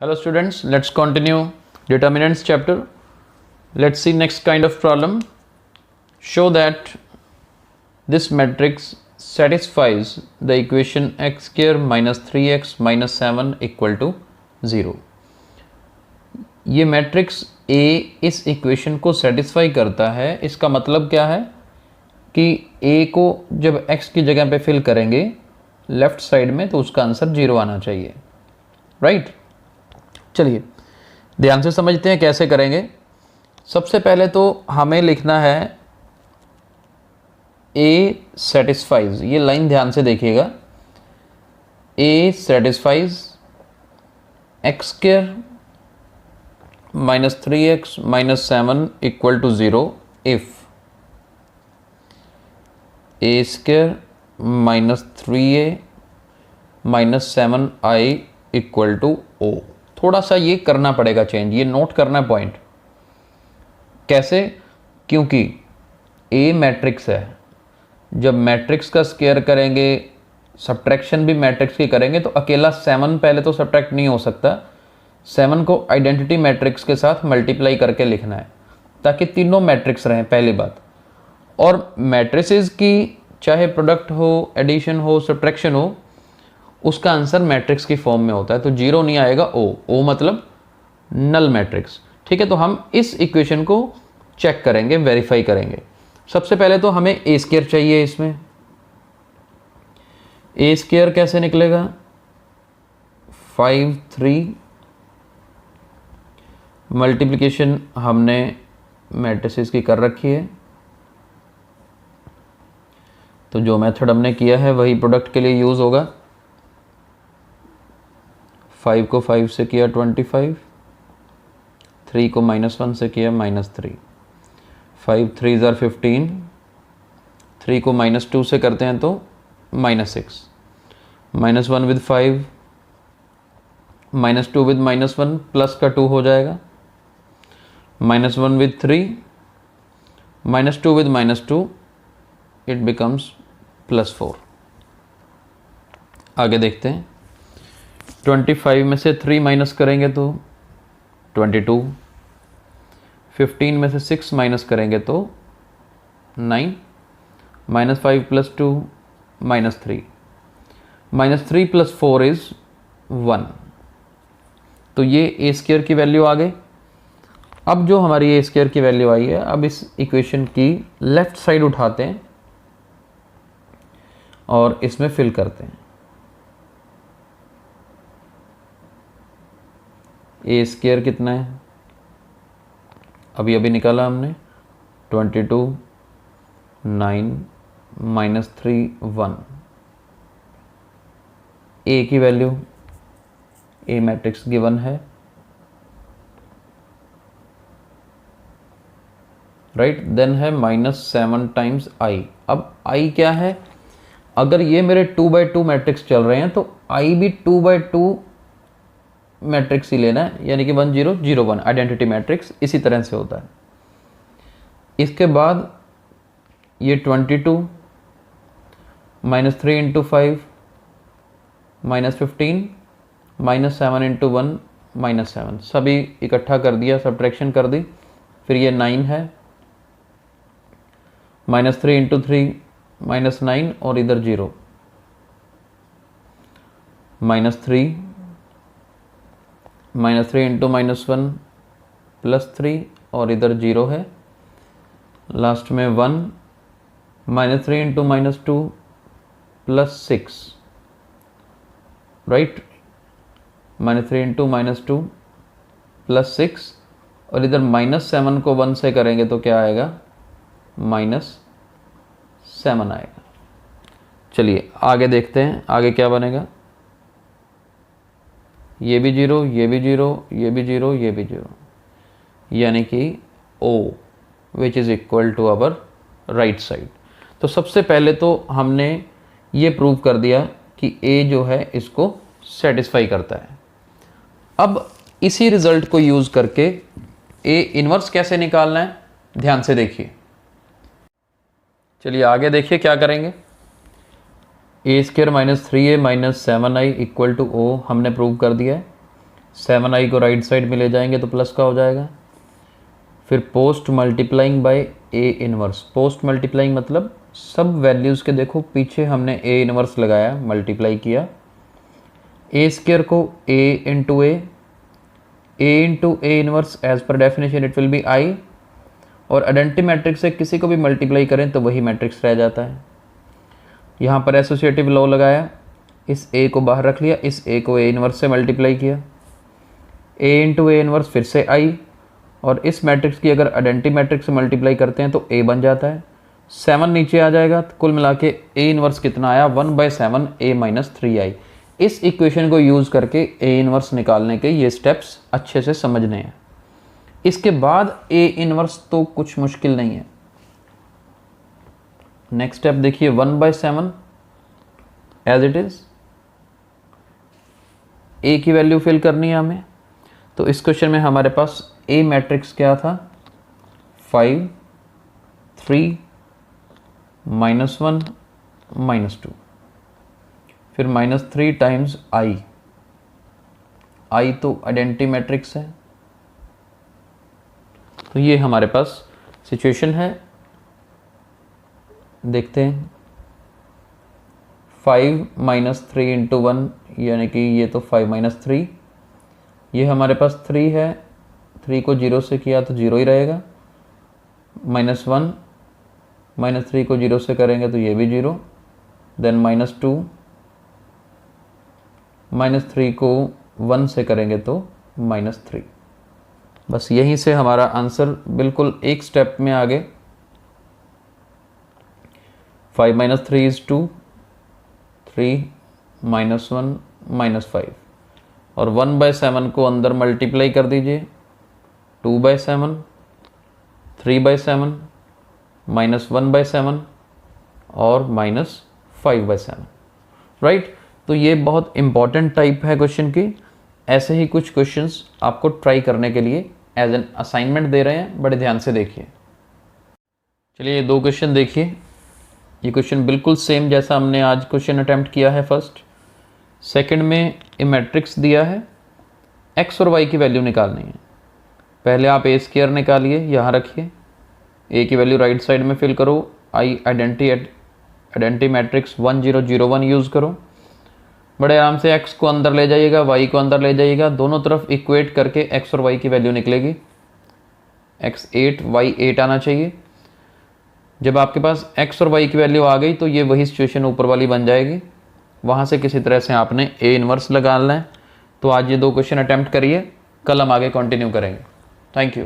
Hello students, let's continue determinants chapter. Let's see next kind of problem. Show that this matrix satisfies the equation x square minus 3x minus 7 equal to 0. ये matrix A इस equation को satisfy करता है। इसका मतलब क्या है कि A को जब x की जगह पे फिल करेंगे लेफ्ट साइड में तो उसका आंसर 0 आना चाहिए, राइट? चलिए ध्यान से समझते हैं कैसे करेंगे। सबसे पहले तो हमें लिखना है A सेटिस्फाइज, ये लाइन ध्यान से देखिएगा। A satisfies x square minus 3x minus 7 equal to 0 if A square minus 3a minus 7i equal to O। थोड़ा सा ये करना पड़ेगा चेंज, ये नोट करना पॉइंट। कैसे? क्योंकि A मैट्रिक्स है, जब मैट्रिक्स का स्क्वायर करेंगे सब्ट्रैक्शन भी मैट्रिक्स की करेंगे तो अकेला 7 पहले तो सब्ट्रैक्ट नहीं हो सकता। 7 को आइडेंटिटी मैट्रिक्स के साथ मल्टीप्लाई करके लिखना है ताकि तीनों मैट्रिक्स रहें, पहली बात। और मैट्रिसेस की चाहे प्रोडक्ट हो, एडिशन हो, सब्ट्रैक्शन हो, उसका आंसर मैट्रिक्स की फॉर्म में होता है, तो 0 नहीं आएगा। ओ मतलब नल मैट्रिक्स, ठीक है। तो हम इस इक्वेशन को चेक करेंगे, वेरीफाई करेंगे। सबसे पहले तो हमें ए स्क्वायर चाहिए। इसमें ए स्क्वायर कैसे निकलेगा? 5 3 मल्टीप्लिकेशन हमने मैट्रिसेस की कर रखी है, तो जो मेथड हमने किया है वही प्रोडक्ट के लिए यूज़ होगा। 5 को 5 से किया 25, 3 को -1 से किया -3, 5 3 ज़ार 15, 3 को -2 से करते हैं तो -6, -1 विद 5, -2 विद -1 प्लस का 2 हो जाएगा, -1 विद 3, -2 विद -2 इट बिकम्स +4। आगे देखते हैं। 25 में से 3 माइनस करेंगे तो 22, 15 में से 6 माइनस करेंगे तो 9, -5 + 2 -3, -3 + 4 इज़ 1। तो ये ए स्क्वायर की वैल्यू आ गई। अब जो हमारी ए स्क्वायर की वैल्यू आई है, अब इस इक्वेशन की लेफ्ट साइड उठाते हैं और इसमें फिल करते हैं। ए स्क्वायर कितना है? अभी निकाला हमने 22 9 -3 1। ए की वैल्यू, ए मैट्रिक्स गिवन है, राइट। देन है -7 टाइम्स आई। अब आई क्या है? अगर ये मेरे 2/2 मैट्रिक्स चल रहे हैं तो आई भी 2/2 मैट्रिक्स ही लेना है, यानी कि 1 0 0 1 आइडेंटिटी मैट्रिक्स इसी तरह से होता है। इसके बाद ये 22 -3 × 5 -15 -7 × 1 -7, सभी इकट्ठा कर दिया, सब्ट्रैक्शन कर दी। फिर ये 9 है, -3 × 3 -9 और इधर 0, -3 -3 × -1 +3 और इधर 0 है। लास्ट में 1, -3 × -2 +6, राइट। -3 × -2 +6 और इधर -7 को 1 से करेंगे तो क्या आएगा? -7 आएगा। चलिए आगे देखते हैं, आगे क्या बनेगा। ये भी 0, ये भी 0, ये भी 0, ये भी 0, यानी कि O which is equal to our right side. तो सबसे पहले तो हमने ये प्रूव कर दिया कि A जो है इसको सेटिस्फाई करता है। अब इसी रिजल्ट को यूज़ करके A इन्वर्स कैसे निकालना है, ध्यान से देखिए। चलिए आगे देखिए क्या करेंगे। A² -3a -7i equal to O हमने प्रूव कर दिया है। 7i को राइट साइड में ले जाएंगे तो प्लस का हो जाएगा। फिर post multiplying by A inverse. Post multiplying मतलब सब वैल्यूज़ के देखो पीछे हमने ए इनवर्स लगाया, मल्टीप्लाई किया। ए स्क्वायर को A into A into A inverse as per definition it will be I, और आइडेंटिटी मैट्रिक्स से किसी को भी मल्टीप्लाई करें तो वही मैट्रिक्स रह जाता है। यहाँ पर एसोसिएटिव लॉ लगाया, इस ए को बाहर रख लिया, इस ए को ए इनवर्स से मल्टीप्लाई किया, ए इंटू ए इनवर्स फिर से आई, और इस मैट्रिक्स की अगर आइडेंटिटी मैट्रिक्स से मल्टीप्लाई करते हैं तो ए बन जाता है। 7 नीचे आ जाएगा, तो कुल मिला के ए इनवर्स कितना आया 1/7 a माइनस 3i। इस इक्वेशन को यूज़ करके ए इनवर्स निकालने के ये स्टेप्स अच्छे से समझने हैं। इसके बाद ए इनवर्स तो कुछ मुश्किल नहीं है। नेक्स्ट स्टेप देखिए 1/7 एज इट इज, ए की वैल्यू फिल करनी है हमें। तो इस क्वेश्चन में हमारे पास ए मैट्रिक्स क्या था 5 3 -1 -2, फिर -3 टाइम्स आई तो आइडेंटिटी मैट्रिक्स है। तो ये हमारे पास सिचुएशन है, देखते हैं। 5 - 3 × 1 यानी कि ये तो 5 - 3, ये हमारे पास 3 है, 3 को 0 से किया तो 0 ही रहेगा। -1 -3 को 0 से करेंगे तो ये भी 0, देन -2 -3 को 1 से करेंगे तो -3। बस यहीं से हमारा आंसर बिल्कुल एक स्टेप में आगे। 5 - 3 is 2, 3 -1 -5, और 1/7 को अंदर मल्टीप्लाई कर दीजिए, 2/7 3/7 -1/7 और -5/7, राइट। तो ये बहुत इंपॉर्टेंट टाइप है क्वेश्चन की। ऐसे ही कुछ क्वेश्चंस आपको ट्राई करने के लिए एज एन असाइनमेंट दे रहे हैं, बड़े ध्यान से देखिए। चलिए ये 2 क्वेश्चन देखिए। ये क्वेश्चन बिल्कुल सेम जैसा हमने आज क्वेश्चन अटेम्प्ट किया है फर्स्ट। सेकंड में ए मैट्रिक्स दिया है, एक्स और वाई की वैल्यू निकालनी है। पहले आप ए स्क्वायर निकालिए, यहाँ रखिए, ए की वैल्यू राइट साइड में फिल करो, आई आइडेंटिटी मैट्रिक्स 1 0 0 1 यूज़ करो। बड़े आराम से एक्स को अंदर ले जाइएगा, वाई को अंदर ले जाइएगा, दोनों तरफ इक्वेट करके एक्स और वाई की वैल्यू निकलेगी। एक्स 8 वाई 8 आना चाहिए। जब आपके पास एक्स और वाई की वैल्यू आ गई तो ये वही सिचुएशन ऊपर वाली बन जाएगी। वहाँ से किसी तरह से आपने ए इनवर्स लगाना है। तो आज ये 2 क्वेश्चन अटैम्प्ट करिए, कल हम आगे कंटिन्यू करेंगे। Thank you.